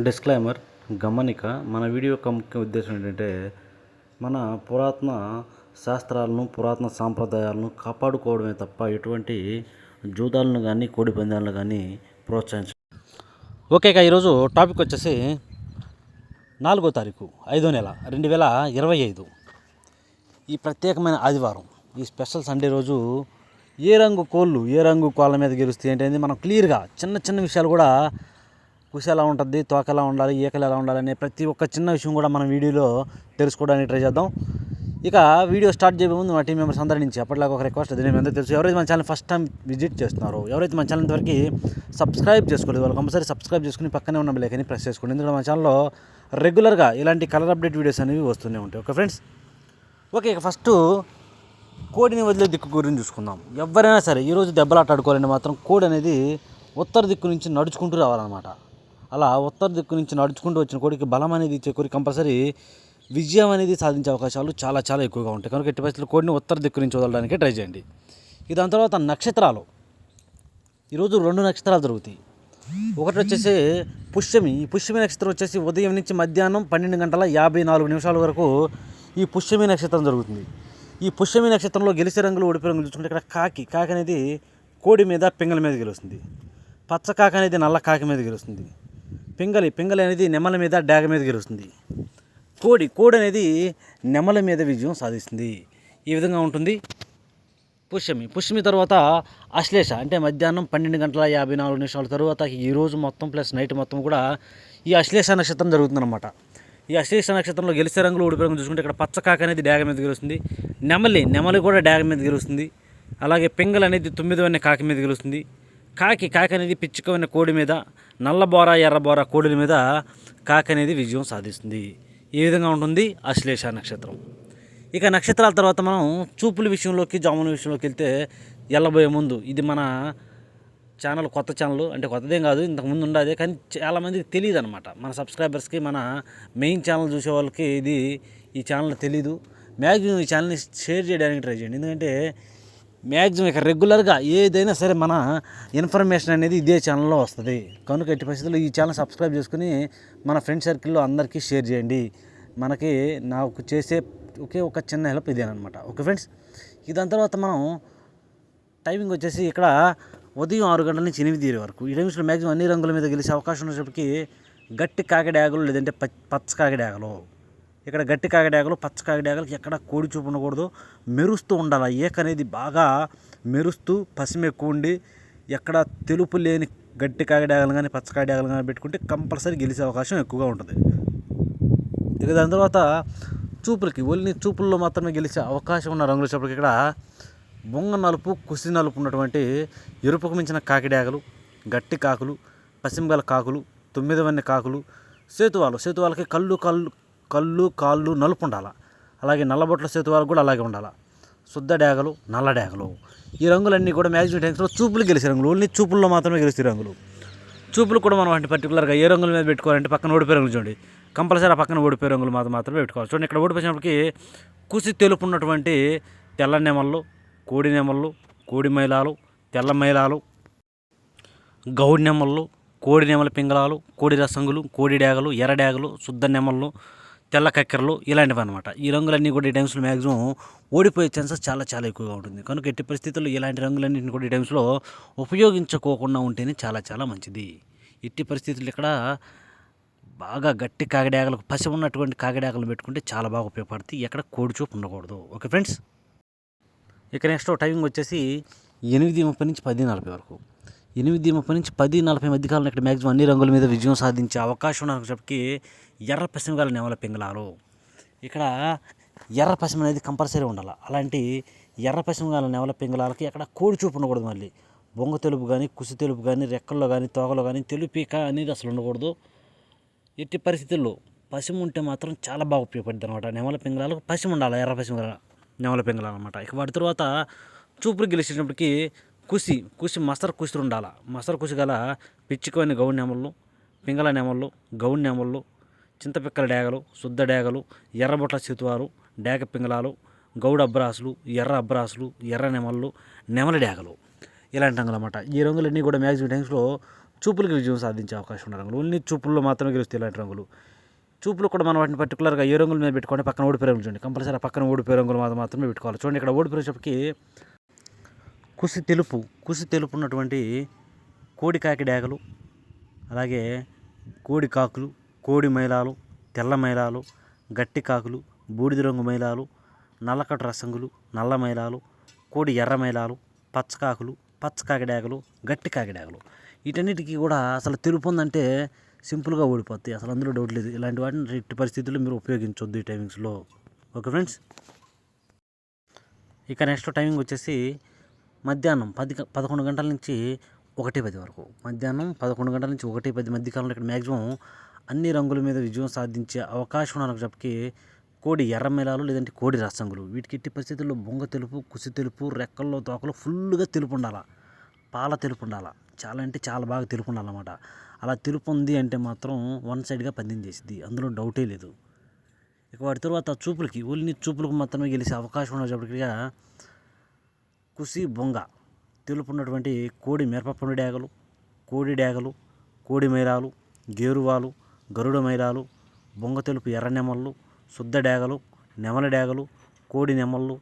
Disclaimer గమనిక మన video యొక్క ముఖ్య ఉద్దేశం ఏంటంటే మన పురాతన శాస్త్రాలను పురాతన సాంప్రదాయాలను కాపాడుకోవడమే తప్ప ఎటువంటి జూదాలను కానీ కోడి పందాలను కానీ ప్రోత్సహించ ఓకే ఈరోజు టాపిక్ వచ్చేసి 4వ తారీఖు 5వ నెల 2025 ఈ ప్రత్యేకమైన ఆదివారం ఈ స్పెషల్ సండే రోజు ఏ రంగు కోళ్ళ మీద గెలుస్తాయి ఏంటంటే మనం క్లియర్గా చిన్న చిన్న విషయాలు కూడా కుష ఎలా ఉంటుంది, తోక ఎలా ఉండాలి, ఈకలు ఎలా ఉండాలి అనే ప్రతి ఒక్క చిన్న విషయం కూడా మనం వీడియోలో తెలుసుకోవడానికి ట్రై చేద్దాం. ఇక వీడియో స్టార్ట్ చేయబోయే ముందు మా టీం మెంబర్స్ అందరి నుంచి అప్పటిలాగా ఒక రిక్వెస్ట్, అది నేను అందరూ తెలుసు. ఎవరైతే మన ఛానల్ ఫస్ట్ టైం విజిట్ చేస్తున్నారో, ఎవరైతే మన ఛానల్ ఇంతవరకు సబ్స్క్రైబ్ చేసుకోలేదు, వాళ్ళు కంపల్సరీ సబ్స్క్రైబ్ చేసుకుని పక్కనే ఉన్న బెల్ ఐకాన్ని ప్రెస్ చేసుకోండి. ఎందుకంటే మన ఛానల్లో రెగ్యులర్గా ఇలాంటి కలర్ అప్డేట్ వీడియోస్ అనేవి వస్తూనే ఉంటాయి. ఓకే ఫ్రెండ్స్, ఓకే ఇక ఫస్ట్ కోడిని వదిలే దిక్కు గురించి చూసుకుందాం. ఎవరైనా సరే ఈరోజు దెబ్బలాట ఆడుకోవాలంటే మాత్రం కోడి అనేది ఉత్తర దిక్కు నుంచి నడుచుకుంటూ రావాలన్నమాట. అలా ఉత్తర దిక్కు నుంచి నడుచుకుంటూ వచ్చిన కోడికి బలం అనేది ఇచ్చే కోడి కంపల్సరీ విజయం అనేది సాధించే అవకాశాలు చాలా చాలా ఎక్కువగా ఉంటాయి. కనుక ఎట్టి పరిస్థితుల్లో కోడిని ఉత్తర దిక్కు నుంచి వదలడానికి ట్రై చేయండి. దాని తర్వాత నక్షత్రాలు, ఈరోజు 2 నక్షత్రాలు జరుగుతాయి. ఒకటి వచ్చేసి పుష్యమి. ఈ పుష్యమి నక్షత్రం వచ్చేసి ఉదయం నుంచి మధ్యాహ్నం 12:54 వరకు ఈ పుష్యమి నక్షత్రం జరుగుతుంది. ఈ పుష్యమి నక్షత్రంలో గెలిచే రంగులు ఓడిపోయే రంగులు చూసుకుంటే ఇక్కడ కాకి అనేది కోడి మీద పింగళ మీద గెలుస్తుంది. పచ్చ కాక అనేది నల్ల కాకి మీద గెలుస్తుంది. పింగళి అనేది నెమల మీద డాగ మీద గెలుస్తుంది. కోడి అనేది నెమల మీద విజయం సాధిస్తుంది. ఈ విధంగా ఉంటుంది పుష్యమి తర్వాత అశ్లేష, అంటే మధ్యాహ్నం 12:54 తర్వాత ఈరోజు మొత్తం ప్లస్ నైట్ మొత్తం కూడా ఈ అశ్లేష నక్షత్రం జరుగుతుందన్నమాట. ఈ అశ్లేష నక్షత్రంలో గెలిచే రంగులు ఓడిపోయే రంగులు చూసుకుంటే ఇక్కడ పచ్చ కాక అనేది డాగ మీద గెలుస్తుంది. నెమలి కూడా డాగ మీద గెలుస్తుంది. అలాగే పింగళ అనేది 9వ కాకి మీద గెలుస్తుంది. కాకి అనేది పిచ్చుకమైన కోడి మీద, నల్లబోర ఎర్రబోర కోడిల మీద కాకి అనేది విజయం సాధిస్తుంది. ఈ విధంగా ఉంటుంది అశ్లేష నక్షత్రం. ఇక నక్షత్రాల తర్వాత మనం చూపుల విషయంలోకి, జాముల విషయంలోకి వెళ్తే వెళ్ళబోయే ముందు, ఇది మన ఛానల్ కొత్త ఛానల్, అంటే కొత్తదేం కాదు, ఇంతకుముందు ఉండేదే, కానీ చాలామందికి తెలియదు అనమాట. మన సబ్స్క్రైబర్స్కి, మన మెయిన్ ఛానల్ చూసే వాళ్ళకి ఈ ఛానల్ తెలీదు. మ్యాక్సిమం ఈ ఛానల్ని షేర్ చేయడానికి ట్రై చేయండి. ఎందుకంటే మ్యాక్సిమం ఇక రెగ్యులర్గా ఏదైనా సరే మన ఇన్ఫర్మేషన్ అనేది ఇదే ఛానల్లో వస్తుంది. కనుక ఎట్టి పరిస్థితుల్లో ఈ ఛానల్ సబ్స్క్రైబ్ చేసుకుని మన ఫ్రెండ్ సర్కిల్లో అందరికీ షేర్ చేయండి. నాకు చేసే ఒకే ఒక చిన్న హెల్ప్ ఇదేనమాట. ఓకే ఫ్రెండ్స్, దాని తర్వాత మనం టైమింగ్ వచ్చేసి ఇక్కడ ఉదయం 6 గంటల నుంచి 8 వరకు ఈ టైమ్స్లో మ్యాక్సిమం అన్ని రంగుల మీద గెలిచే అవకాశం ఉన్నప్పటికీ గట్టి కాకిడాగలు లేదంటే పచ్చ కాకిడాగలు, ఇక్కడ గట్టి కాకిడాగలు, పచ్చ కాకిడాగలకి ఎక్కడ కోడి చూపు ఉండకూడదు, మెరుస్తూ ఉండాలి. ఏక అనేది బాగా మెరుస్తూ పసిమ ఎక్కువ ఉండి ఎక్కడ తెలుపు లేని గట్టి కాకిడాగలు కానీ పచ్చ కాకిడాగలు కానీ పెట్టుకుంటే కంపల్సరీ గెలిచే అవకాశం ఎక్కువగా ఉంటుంది. దాని తర్వాత ఓన్లీ చూపుల్లో మాత్రమే గెలిచే అవకాశం ఉన్న రంగులు వచ్చేప్పటికి ఇక్కడ బొంగ నలుపు, కుసి నలుపు ఉన్నటువంటి ఎరుపుకు మించిన కాకిడాగలు, గట్టి కాకులు, పసిమగల కాకులు, 9వ కాకులు, సేతువాలకి కాళ్ళు నలుపు ఉండాలి. అలాగే నల్లబొట్ల సేతువాలకు కూడా అలాగే ఉండాలి. శుద్ధ డాగలు, నల్ల డాగలు, ఈ రంగులన్నీ కూడా మ్యాక్సిమం టైమ్స్లో చూపులు గెలిచే రంగులు, ఓన్లీ చూపుల్లో మాత్రమే గెలిచే రంగులు. చూపులు కూడా మనం అంటే పర్టికులర్గా ఏ రంగుల మీద పెట్టుకోవాలంటే పక్కన ఓడిపోయే రంగులు చూడండి, కంపల్సరీ ఆ పక్కన ఓడిపోయే రంగులు మాత్రమే పెట్టుకోవాలి. చూడండి, ఇక్కడ ఓడిపోయినప్పటికీ కుసి తెలుపు ఉన్నటువంటి తెల్ల నెమళ్ళు, కోడి నెమళ్ళు, కోడి మైలాలు, తెల్ల మైలాలు, గౌడి నెమళ్ళు, కోడి నెమల పింగళాలు, కోడి రసంగులు, కోడి డాగలు, ఎర్ర డాగలు, శుద్ధ నెమళ్ళు, తెల్ల కక్కెరలు, ఇలాంటివి అనమాట. ఈ రంగులన్నీ కూడా ఈ టైమ్స్లో మ్యాక్సిమం ఓడిపోయే ఛాన్సెస్ చాలా చాలా ఎక్కువగా ఉంటుంది. కనుక ఎట్టి పరిస్థితుల్లో ఇలాంటి రంగులన్నింటిని కూడా ఈ టైమ్స్లో ఉపయోగించుకోకుండా ఉంటేనే చాలా చాలా మంచిది. ఎట్టి పరిస్థితులు ఇక్కడ బాగా గట్టి కాకిడాగలకు, పసి ఉన్నటువంటి కాకిడాగలు పెట్టుకుంటే చాలా బాగా ఉపయోగపడుతుంది. ఎక్కడ కోడి చూపు ఉండకూడదు. ఓకే ఫ్రెండ్స్, ఇక నెక్స్ట్ టైమింగ్ వచ్చేసి 8:30 నుంచి 10:40 వరకు. 8:30 నుంచి 10:40 మధ్య కాలంలో ఇక్కడ మ్యాక్సిమం అన్ని రంగుల మీద విజయం సాధించే అవకాశం ఉన్నప్పటికీ ఎర్ర పసిమగల నెమల పింగళాలు, ఇక్కడ ఎర్ర పసిమ అనేది కంపల్సరీ ఉండాలి. అలాంటి ఎర్ర పసిమగల నెమల పింగళాలకి అక్కడ కోడి చూపు ఉండకూడదు. మళ్ళీ బొంగ తెలుపు కానీ, కుసి తెలుపు కానీ, రెక్కల్లో కానీ, తోకలో కానీ తెలుపీక అనేది అసలు ఉండకూడదు. ఎట్టి పరిస్థితుల్లో పసిమ ఉంటే మాత్రం చాలా బాగా ఉపయోగపడుతుంది అనమాట. నెమల పింగళాలకు పసిమ ఉండాలి, ఎర్ర పసిమగల నెమల పింగళాలు అనమాట. ఇక వాటి తర్వాత చూపులు గెలిచేటప్పటికి కుసి మసర కుసి ఉండాలి. మసర కుసి గల పిచ్చుకమైన గౌడి నెమళ్ళు, పింగళ నెమళ్ళు, గౌడి నెమళ్ళు, చింతపిక్కల డాగలు, శుద్ధ డాగలు, ఎర్రబొట్ల చేతువారు, డాగ పింగళాలు, గౌడ అబ్రాసులు, ఎర్ర అబ్రాసులు, ఎర్ర నెమళ్ళు, నెమల డాగలు, ఇలాంటి రంగులు అన్నమాట. ఈ రంగులన్నీ కూడా మ్యాక్సిమం టైమ్స్లో చూపులకు విజయం సాధించే అవకాశం ఉన్న రంగులు. ఓన్లీ చూపుల్లో మాత్రమే గెలుస్తాయి ఇలాంటి రంగులు. చూపులు కూడా మనం వాటిని పర్టికులర్గా ఏ రంగుల మీద పెట్టుకోండి, పక్కన ఓడిపోయే రంగులు చూడండి. కంపల్సరీ పక్కన ఓడిపోయే రంగులు మాత్రమే పెట్టుకోవాలి. చూడండి ఇక్కడ ఓడిపోయేటప్పటికి కుసి తెలుపు ఉన్నటువంటి కోడి కాకి డేగలు, అలాగే కోడి కాకులు, కోడి మైలాలు, తెల్ల మైలాలు, గట్టి కాకులు, బూడిద రంగు మైలాలు, నల్లకట్టు రసంగులు, నల్ల మైలాలు, కోడి ఎర్ర మైలాలు, పచ్చకాకులు, పచ్చకాకి డేగలు, గట్టి కాకి డేగలు, వీటన్నిటికీ కూడా అసలు తెలుపు ఉందంటే సింపుల్గా ఓడిపోతాయి. అసలు అందులో డౌట్ లేదు. ఇలాంటి వాటిని ఎట్టి పరిస్థితుల్లో మీరు ఉపయోగించొద్దు ఈ టైమింగ్స్లో. Okay friends. ఇక నెక్స్ట్ టైమింగ్ వచ్చేసి మధ్యాహ్నం 11 గంటల నుంచి 1:10 వరకు. మధ్యాహ్నం 11 గంటల నుంచి 1:10 మధ్య కాలంలో ఇక్కడ మ్యాక్సిమం అన్ని రంగుల మీద విజయం సాధించే అవకాశం ఉన్నప్పటికీ కోడి ఎర్ర మేళాలు లేదంటే కోడి రసంగులు, వీటికి ఎట్టి పరిస్థితుల్లో బొంగ తెలుపు, కుసి తెలుపు, రెక్కల్లో తోకలు ఫుల్గా తెలుపు ఉండాలా, పాల తెలుపు ఉండాలా, చాలా అంటే చాలా బాగా తెలుపు ఉండాలన్నమాట. అలా తెలుపు ఉంది అంటే మాత్రం వన్ సైడ్గా పందెం చేసిద్ది, అందులో డౌటే లేదు. ఇక వాటి తర్వాత చూపులకి, ఓన్లీ చూపులకు మాత్రమే గెలిచే అవకాశం ఉన్నప్పటికీ కుసి బొంగ తెలుపు ఉన్నటువంటి కోడి మిరపపండు డేగలు, కోడి డేగలు, కోడి మైరాలు, గేరువాలు, గరుడ మైరాలు, బొంగ తెలుపు ఎర్ర నెమళ్ళు, శుద్ధ డేగలు, నెమల డేగలు, కోడి నెమళ్ళు,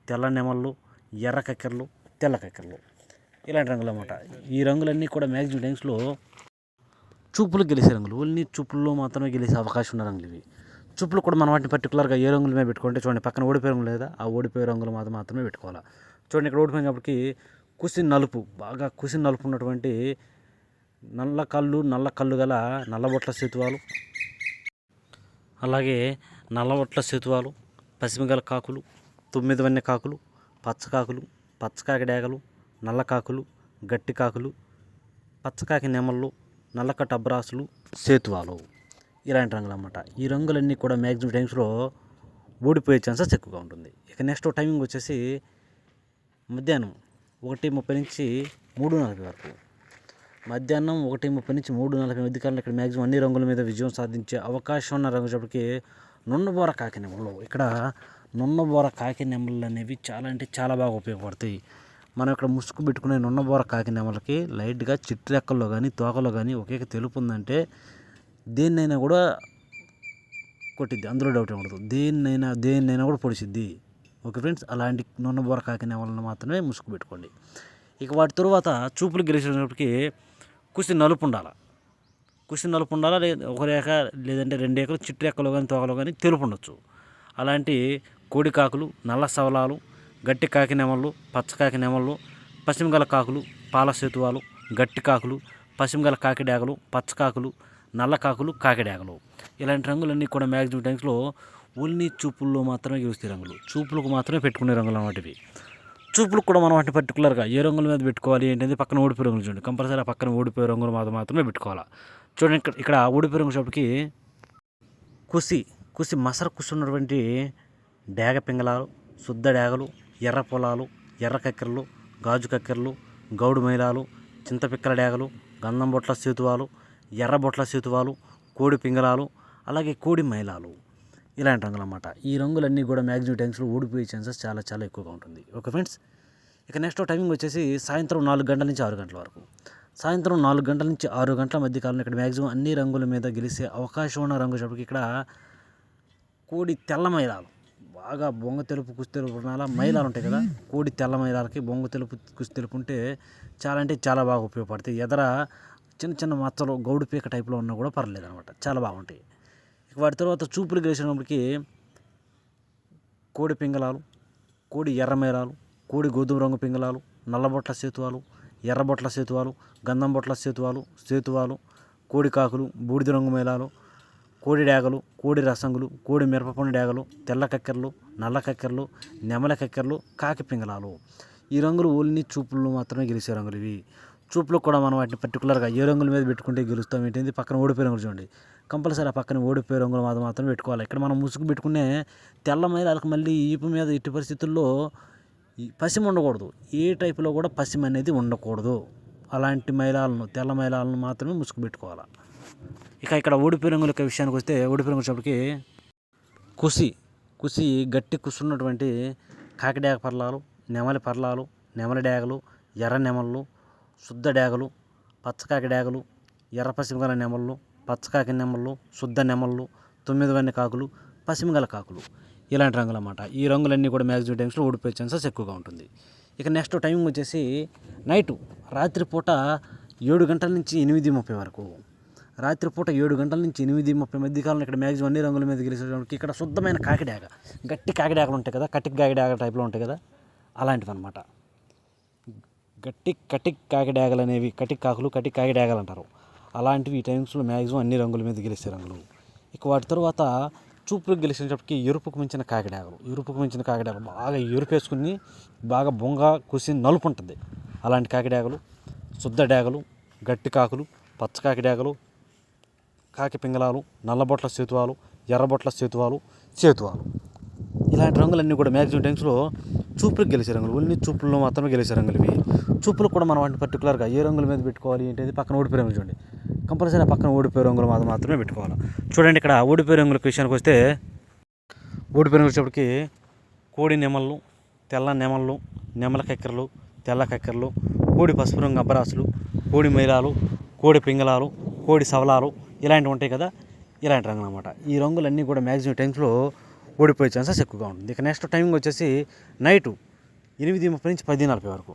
తెల్ల నెమళ్ళు, ఎర్ర కక్కెరలు, తెల్ల కక్కెరలు, ఇలాంటి రంగులు అన్నమాట. ఈ రంగులన్నీ కూడా మ్యాక్సిమం టైమ్స్లో చూపులు గెలిచే రంగులు. ఓన్లీ చూపుల్లో మాత్రమే గెలిచే అవకాశం ఉన్న రంగులు ఇవి. చూపులు కూడా మనం వాటిని పర్టికులర్గా ఏ రంగుల మీద పెట్టుకుంటే చూడండి, పక్కన ఓడిపోయే రంగులు లేదా ఆ ఓడిపోయే రంగులు మాత్రమే పెట్టుకోవాలి. చూడండి ఇక్కడ ఓడిపోయినప్పటికీ కుసి నలుపు, బాగా కుసి నలుపు ఉన్నటువంటి నల్ల కళ్ళు గల నల్లబొట్ల సేతువాలు, అలాగే నల్లబొట్ల సేతువాలు, పసిమిగల కాకులు, 9 వన్నె కాకులు, పచ్చకాకులు, పచ్చకాకి డేగలు, నల్ల కాకులు, గట్టి కాకులు, పచ్చకాకి నెమళ్ళు, నల్లకట్ట అబ్రాసులు, సేతువాలు, ఇలాంటి రంగులు అన్నమాట. ఈ రంగులన్నీ కూడా మ్యాక్సిమం టైమ్స్లో ఓడిపోయే ఛాన్సెస్ ఎక్కువగా ఉంటుంది. ఇక నెక్స్ట్ టైమింగ్ వచ్చేసి మధ్యాహ్నం 1:30 నుంచి 3:40 వరకు. మధ్యాహ్నం 1:30 నుంచి 3:40 మధ్య కాలంలో ఇక్కడ మ్యాక్సిమం అన్ని రంగుల మీద విజయం సాధించే అవకాశం ఉన్న రంగు చెప్పటికి నున్నబోర కాకి నెమళ్ళు. ఇక్కడ నున్నబోర కాకి నెమళ్ళు అనేవి చాలా అంటే చాలా బాగా ఉపయోగపడతాయి. మనం ఇక్కడ ముసుగు పెట్టుకునే నున్నబోర కాకి నెమలకి లైట్గా చిట్రెక్కల్లో కానీ తోకలో కానీ ఒకే తెలుపు ఉందంటే దేన్నైనా కూడా కొట్టిద్ది, అందులో డౌట్ ఉండదు. దేన్నైనా కూడా పొడిచిద్ది. Okay friends. అలాంటి నున్నబోర కాకి నెమలను మాత్రమే ముసుగు పెట్టుకోండి. ఇక వాటి తరువాత చూపులు గెలిచేటప్పటికి కుసి నలుపు ఉండాలి. ఒక రేఖ లేదంటే 2 రేఖలు చిట్రెక్కలో కానీ తోకలో కానీ తెలుపు ఉండొచ్చు. అలాంటి కోడి కాకులు, నల్ల సవలాలు, గట్టి కాకి నెమళ్ళు, పచ్చకాకి నెమళ్ళు, పశ్చిమగల కాకులు, పాల సేతువాలు, గట్టి కాకులు, పశ్చిమగల కాకి డేగలు, పచ్చకాకులు, నల్ల కాకులు, కాకి డేగలు, ఇలాంటి రంగులన్నీ కూడా మ్యాక్సిమం టైమ్స్లో ఓన్లీ చూపుల్లో మాత్రమే గెలుస్తాయి రంగులు. చూపులకు మాత్రమే పెట్టుకునే రంగులు అన్నమాటివి. చూపులకు కూడా మనం వాటిని పర్టికులర్గా ఏ రంగుల మీద పెట్టుకోవాలి ఏంటంటే పక్కన ఓడిపోయే రంగులు చూడండి, కంపల్సరీ ఆ పక్కన ఓడిపోయే రంగులు మాత్రమే పెట్టుకోవాలి. చూడండి ఇక్కడ ఓడిపోయే రంగు షాప్కి కుసి మసర కుసి ఉన్నటువంటి డేగ పింగళాలు, శుద్ధ డేగలు, ఎర్ర పొలాలు, ఎర్ర కక్కెరలు, గాజు కక్కెరలు, గౌడు మైలాలు, చింతపిక్కల డేగలు, గంధం బొట్ల సేతువాలు, ఎర్ర బొట్ల సేతువాలు, కోడి పింగళాలు, అలాగే కోడి మైలాలు, ఇలాంటి రంగులు అన్నమాట. ఈ రంగులన్నీ కూడా మ్యాక్సిమం టైమ్స్లో ఓడిపోయే ఛాన్సెస్ చాలా చాలా ఎక్కువగా ఉంటుంది. Okay friends. ఇక నెక్స్ట్ టైమింగ్ వచ్చేసి సాయంత్రం 4 గంటల నుంచి 6 గంటల వరకు. సాయంత్రం 4 గంటల నుంచి 6 గంటల మధ్య కాలంలో ఇక్కడ మ్యాక్సిమం అన్ని రంగుల మీద గెలిచే అవకాశం ఉన్న రంగు చెప్పి ఇక్కడ కోడి తెల్ల మైలాలు, బాగా బొంగ తెలుపు కుసి తెలుపు ఉండాలా, మైలాలు ఉంటాయి కదా, కోడి తెల్ల మైలాలకి బొంగ తెలుపు కుసి తెలుపు ఉంటే చాలా అంటే చాలా బాగా ఉపయోగపడతాయి. ఎదర చిన్న చిన్న మచ్చలు గౌడు పీక టైప్లో ఉన్నా కూడా పర్లేదు అనమాట, చాలా బాగుంటాయి. ఇక వాటి తర్వాత చూపులు గెలిచినప్పటికీ కోడి పింగళాలు, కోడి ఎర్ర మైలాలు, కోడి గోధుమ రంగు పింగళాలు, నల్లబొట్ల సేతువాలు, ఎర్రబొట్ల సేతువాలు, గంధం బొట్ల సేతువాలు, కోడి కాకులు, బూడిద రంగు మైలాలు, కోడి డేగలు, కోడి రసంగులు, కోడి మిరపపండు డేగలు, తెల్ల కక్కెరలు, నల్ల కక్కెరలు, నెమల కక్కెరలు, కాకి పింగళాలు, ఈ రంగులు ఓన్లీ చూపుల్లో మాత్రమే గెలిచే రంగులు ఇవి. చూపులో కూడా మనం వాటిని పర్టికులర్గా ఏ రంగుల మీద పెట్టుకుంటే గెలుస్తాం ఏంటి, పక్కన ఓడిపోయే రంగులు చూడండి, కంపల్సరీ ఆ పక్కన ఓడిపోయే రంగులు మాత్రమే పెట్టుకోవాలి. ఇక్కడ మనం ముసుగు పెట్టుకునే తెల్ల మైలాలకు మళ్ళీ ఈపు మీద ఎట్టి పరిస్థితుల్లో పసిమ ఉండకూడదు, ఏ టైపులో కూడా పసిమ అనేది ఉండకూడదు. అలాంటి మైలాలను, తెల్ల మైలాలను మాత్రమే ముసుగు పెట్టుకోవాలి. ఇక ఇక్కడ ఓడిపోయే రంగుల విషయానికి వస్తే ఓడిపోయే రంగులు వచ్చేప్పటికి కుసి గట్టి కుసున్నటువంటి కాకిడేగ పర్లాలు, నెమలి పర్లాలు, నెమలి డేగలు, ఎర్ర నెమళ్ళు, శుద్ధ డేగలు, పచ్చకాకి డేగలు, ఎర్ర పసిమిగల నెమళ్ళు, పచ్చకాకి నెమళ్ళు, శుద్ధ నెమళ్ళు, 9 వన్నె కాకులు, పసిమిగల కాకులు ఇలాంటి రంగులు అన్నమాట. ఈ రంగులన్నీ కూడా మ్యాక్సిమం టైమ్స్లో ఓడిపోయే ఛాన్సెస్ ఎక్కువగా ఉంటుంది. ఇక నెక్స్ట్ టైమింగ్ వచ్చేసి నైటు రాత్రిపూట 7 గంటల నుంచి 8:30 వరకు. రాత్రిపూట 7 గంటల నుంచి 8:30 మధ్య కాలంలో ఇక్కడ మ్యాక్సిమం అన్ని రంగుల మీద గెలిచేవాడికి ఇక్కడ శుద్ధమైన కాకిడాగ, గట్టి కాకిడాగలు ఉంటాయి కదా, కటిక్ కాకిడాగ టైప్లో ఉంటాయి కదా, అలాంటివి అనమాట. కటిక్ కాకిడాగలు అనేవి కటిక్ కాకులు, కటిక్ కాకిడాగలు అంటారు. అలాంటివి ఈ టైమ్స్లో మ్యాక్సిమం అన్ని రంగుల మీద గెలిచే రంగులు. ఇక వాటి తర్వాత చూపులకు గెలిచేటప్పటికి ఎరుపుకు మించిన కాకిడాగలు బాగా ఎరుపు వేసుకుని బాగా బొంగ కుసి నలుపు ఉంటుంది. అలాంటి కాకిడాగలు, శుద్ధ డాగలు, గట్టి కాకులు, పచ్చ కాకిడాగలు, కాకి పింగళాలు, నల్లబొట్ల సేతువాలు, ఎర్రబొట్ల సేతువాలు ఇలాంటి రంగులన్నీ కూడా మ్యాక్సిమం టైమ్స్లో చూపులకు గెలిచే రంగులు. ఓన్లీ చూపుల్లో మాత్రమే గెలిచే రంగులు ఇవి. చూపులకు కూడా మనం వాటిని పర్టికులర్గా ఏ రంగుల మీద పెట్టుకోవాలి ఏంటంటే పక్కన ఓడిపోయే రంగులు చూడండి, కంపల్సరీ పక్కన ఓడిపోయే రంగులు మాత్రమే పెట్టుకోవాలి. చూడండి ఇక్కడ ఓడిపోయే రంగుల విషయానికి వస్తే ఓడిపోయే రంగులు వచ్చేప్పటికి కోడి నెమళ్ళు, తెల్ల నెమళ్ళు, నెమల కక్కెరలు, తెల్ల కక్కెరలు, కోడి పసుపు రంగు అబ్బరాసులు, కోడి మైలాలు, కోడి పింగళాలు, కోడి సవలాలు ఇలాంటివి ఉంటాయి కదా, ఇలాంటి రంగులు అన్నమాట. ఈ రంగులన్నీ కూడా మ్యాక్సిమం టైమ్స్లో ఓడిపోయే ఛాన్సెస్ ఎక్కువగా ఉంటుంది. ఇక నెక్స్ట్ టైమింగ్ వచ్చేసి నైటు 8:30 నుంచి 10:40 వరకు.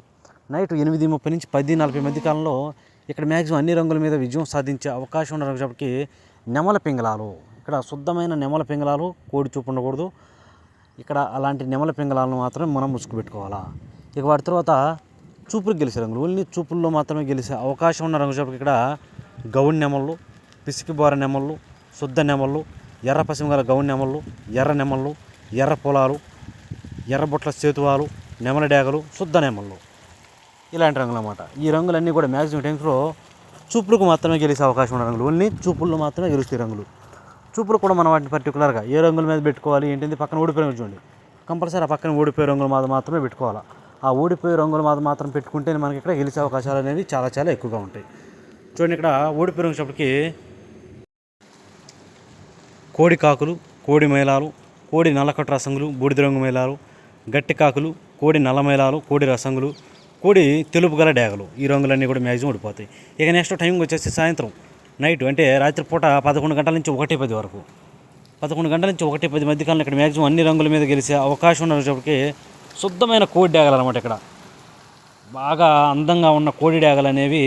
నైటు 8:30 నుంచి 10:40 మధ్య కాలంలో ఇక్కడ మ్యాక్సిమం అన్ని రంగుల మీద విజయం సాధించే అవకాశం ఉన్న రంగులకి నెమల పింగళాలు, ఇక్కడ శుద్ధమైన నెమల పింగళాలు, కోడి చూపు ఉండకూడదు. ఇక్కడ అలాంటి నెమల పింగళాలను మాత్రమే మనం ముసుగు పెట్టుకోవాలా. ఇక వాటి తర్వాత చూపులకు గెలిచే రంగులు, ఓన్లీ చూపుల్లో మాత్రమే గెలిచే అవకాశం ఉన్న రంగు చెప్పకి ఇక్కడ గౌన్ నెమళ్ళు, పిసికిబోర నెమళ్ళు, శుద్ధ నెమళ్ళు, ఎర్ర పసిమిగల గౌన్ నెమళ్ళు, ఎర్ర నెమళ్ళు, ఎర్ర పొలాలు, ఎర్రబొట్ల సేతువాలు, నెమల డాగలు, శుద్ధ నెమళ్ళు ఇలాంటి రంగులు అన్నమాట. ఈ రంగులన్నీ కూడా మ్యాక్సిమం టైమ్స్లో చూపులకు మాత్రమే గెలిచే అవకాశం ఉన్న రంగులు, ఓన్లీ చూపుల్లో మాత్రమే గెలుస్తాయి రంగులు. చూపులు కూడా మనం వాటిని పర్టికులర్గా ఏ రంగుల మీద పెట్టుకోవాలి ఏంటంటే పక్కన ఓడిపోయే రంగులు చూడండి, కంపల్సరీ ఆ పక్కన ఓడిపోయే రంగులు మాత్రమే పెట్టుకోవాలి. ఆ ఓడిపోయే రంగులు మాత్రం పెట్టుకుంటే మనకి ఇక్కడ గెలిచే అవకాశాలు అనేవి చాలా ఎక్కువగా ఉంటాయి. చూడండి ఇక్కడ ఓడిపోయే రంగులకి కోడి కాకులు, కోడి మైలాలు, కోడి నల్లకట్టు రసంగులు, బూడిద రంగు మైలాలు, గట్టి కాకులు, కోడి నల్ల మైలాలు, కోడి రసంగులు, కోడి తెలుపు గల డాగలు ఈ రంగులన్నీ కూడా మ్యాక్సిమం ఓడిపోతాయి. ఇక నెక్స్ట్ టైమింగ్ వచ్చేసి సాయంత్రం నైట్ అంటే రాత్రిపూట 11 గంటల నుంచి 1:10 వరకు. 11 గంటల నుంచి 1:10 మధ్యకాలంలో ఇక్కడ మ్యాక్సిమం అన్ని రంగుల మీద గెలిచే అవకాశం ఉన్నప్పటికీ శుద్ధమైన కోడి డాగలు అనమాట. ఇక్కడ బాగా అందంగా ఉన్న కోడి డాగలు అనేవి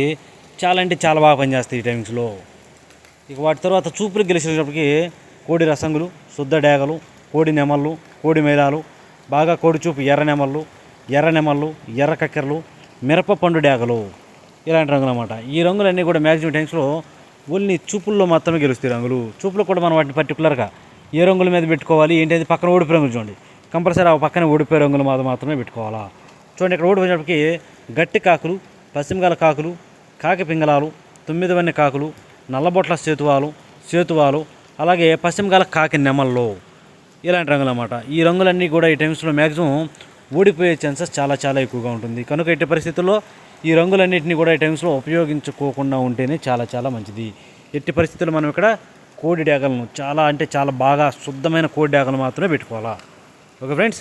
చాలా బాగా పనిచేస్తాయి ఈ టైమింగ్స్లో. ఇక వాటి తర్వాత చూపులకు గెలిచేటప్పటికి కోడి రసంగులు, శుద్ధ డాగలు, కోడి నెమళ్ళు, కోడి మైలాలు, బాగా కోడి చూపు ఎర్ర నెమళ్ళు, ఎర్ర కక్కెరలు, మిరప పండు డాగలు ఇలాంటి రంగులు అన్నమాట. ఈ రంగులన్నీ కూడా మ్యాక్సిమం టైమ్స్లో ఓన్లీ చూపుల్లో మాత్రమే గెలుస్తాయి రంగులు. చూపులు కూడా మనం వాటిని పర్టికులర్గా ఏ రంగుల మీద పెట్టుకోవాలి ఏంటంటే పక్కన ఓడిపోయే రంగులు చూడండి, కంపల్సరీ ఆ పక్కన ఓడిపోయే రంగులు మాత్రమే పెట్టుకోవాలా. చూడండి ఇక్కడ ఓడిపోయినప్పటికీ గట్టి కాకులు, పశ్చిమగల కాకులు, కాకి పింగళాలు, 9 వన్నె కాకులు, నల్లబొట్ల సేతువాలు అలాగే పశ్చిమగల కాకి నెమళ్ళు ఇలాంటి రంగులు అన్నమాట. ఈ రంగులన్నీ కూడా ఈ టైమ్స్లో మ్యాక్సిమం ఓడిపోయే ఛాన్సెస్ చాలా ఎక్కువగా ఉంటుంది. కనుక ఎట్టి పరిస్థితుల్లో ఈ రంగులన్నింటినీ కూడా ఈ టైమ్స్లో ఉపయోగించుకోకుండా ఉంటేనే చాలా మంచిది. ఎట్టి పరిస్థితుల్లో మనం ఇక్కడ కోడి డాగలను చాలా బాగా శుద్ధమైన కోడి డాగలు మాత్రమే పెట్టుకోవాలా. Okay friends.